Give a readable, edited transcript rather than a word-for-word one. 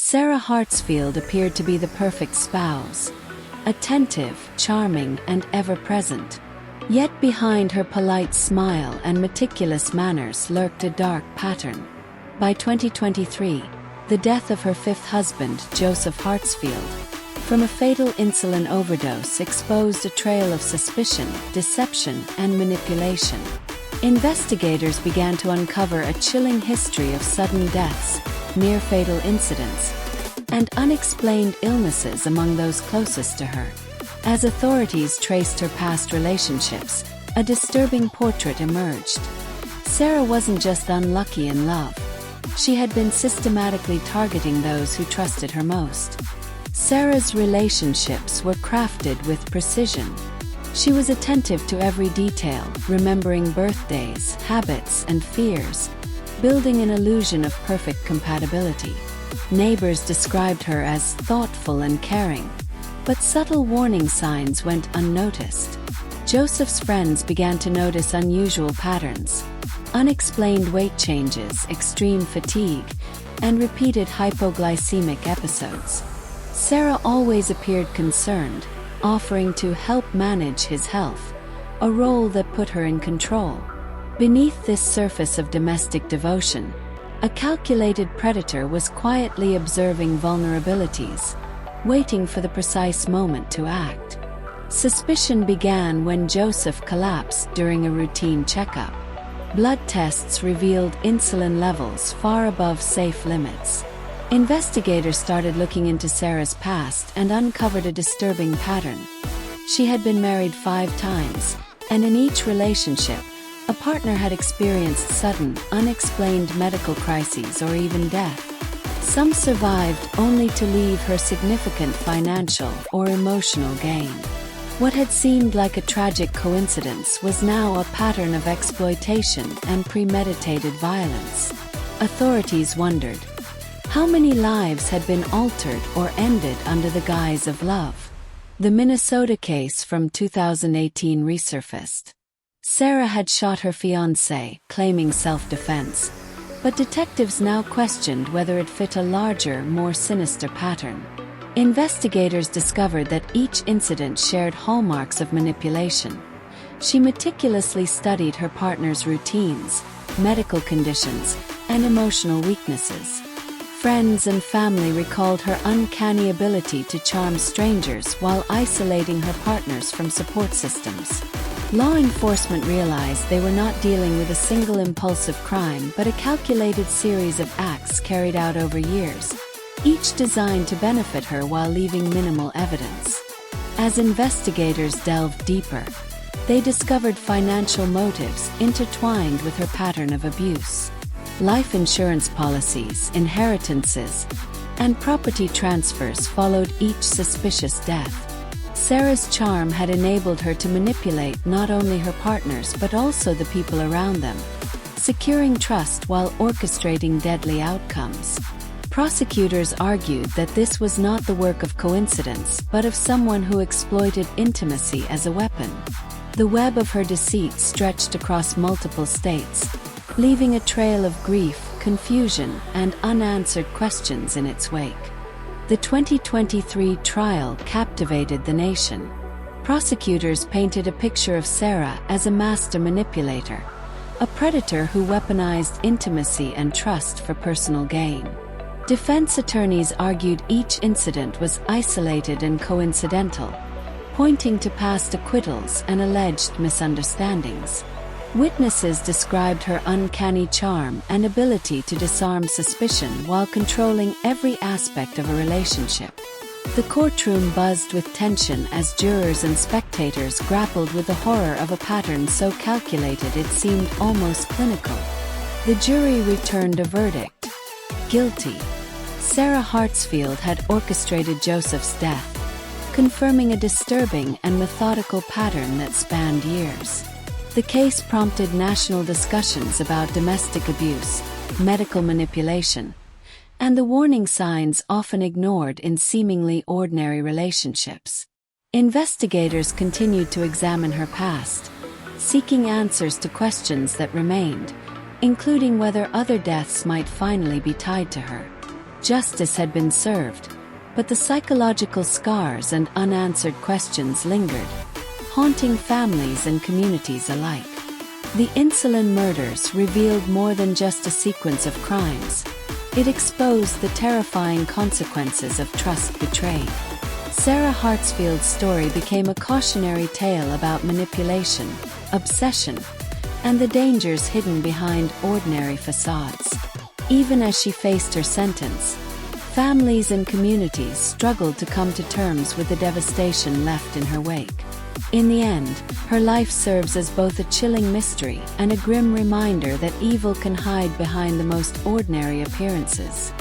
Sarah Hartsfield appeared to be the perfect spouse. Attentive, charming, and ever-present. Yet behind her polite smile and meticulous manners lurked a dark pattern. By 2023, the death of her fifth husband, Joseph Hartsfield, from a fatal insulin overdose exposed a trail of suspicion, deception, and manipulation. Investigators began to uncover a chilling history of sudden deaths, near-fatal incidents, and unexplained illnesses among those closest to her. As authorities traced her past relationships, a disturbing portrait emerged. Sarah wasn't just unlucky in love. She had been systematically targeting those who trusted her most. Sarah's relationships were crafted with precision. She was attentive to every detail, remembering birthdays, habits, and fears, building an illusion of perfect compatibility. Neighbors described her as thoughtful and caring, but subtle warning signs went unnoticed. Joseph's friends began to notice unusual patterns: unexplained weight changes, extreme fatigue, and repeated hypoglycemic episodes. Sarah always appeared concerned, offering to help manage his health, a role that put her in control. Beneath this surface of domestic devotion, a calculated predator was quietly observing vulnerabilities, waiting for the precise moment to act. Suspicion began when Joseph collapsed during a routine checkup. Blood tests revealed insulin levels far above safe limits. Investigators started looking into Sarah's past and uncovered a disturbing pattern. She had been married 5 times, and in each relationship, a partner had experienced sudden, unexplained medical crises or even death. Some survived only to leave her significant financial or emotional gain. What had seemed like a tragic coincidence was now a pattern of exploitation and premeditated violence. Authorities wondered, how many lives had been altered or ended under the guise of love? The Minnesota case from 2018 resurfaced. Sarah had shot her fiancé, claiming self-defense, but detectives now questioned whether it fit a larger, more sinister pattern. Investigators discovered that each incident shared hallmarks of manipulation. She meticulously studied her partner's routines, medical conditions, and emotional weaknesses. Friends and family recalled her uncanny ability to charm strangers while isolating her partners from support systems. Law enforcement realized they were not dealing with a single impulsive crime but a calculated series of acts carried out over years, each designed to benefit her while leaving minimal evidence. As investigators delved deeper, they discovered financial motives intertwined with her pattern of abuse. Life insurance policies, inheritances, and property transfers followed each suspicious death. Sarah's charm had enabled her to manipulate not only her partners but also the people around them, securing trust while orchestrating deadly outcomes. Prosecutors argued that this was not the work of coincidence but of someone who exploited intimacy as a weapon. The web of her deceit stretched across multiple states, leaving a trail of grief, confusion, and unanswered questions in its wake. The 2023 trial captivated the nation. Prosecutors painted a picture of Sarah as a master manipulator, a predator who weaponized intimacy and trust for personal gain. Defense attorneys argued each incident was isolated and coincidental, pointing to past acquittals and alleged misunderstandings. Witnesses described her uncanny charm and ability to disarm suspicion while controlling every aspect of a relationship. The courtroom buzzed with tension as jurors and spectators grappled with the horror of a pattern so calculated it seemed almost clinical. The jury returned a verdict: guilty. Sarah Hartsfield had orchestrated Joseph's death, confirming a disturbing and methodical pattern that spanned years. The case prompted national discussions about domestic abuse, medical manipulation, and the warning signs often ignored in seemingly ordinary relationships. Investigators continued to examine her past, seeking answers to questions that remained, including whether other deaths might finally be tied to her. Justice had been served, but the psychological scars and unanswered questions lingered, haunting families and communities alike. The Insulin Murders revealed more than just a sequence of crimes. It exposed the terrifying consequences of trust betrayed. Sarah Hartsfield's story became a cautionary tale about manipulation, obsession, and the dangers hidden behind ordinary facades. Even as she faced her sentence, families and communities struggled to come to terms with the devastation left in her wake. In the end, her life serves as both a chilling mystery and a grim reminder that evil can hide behind the most ordinary appearances.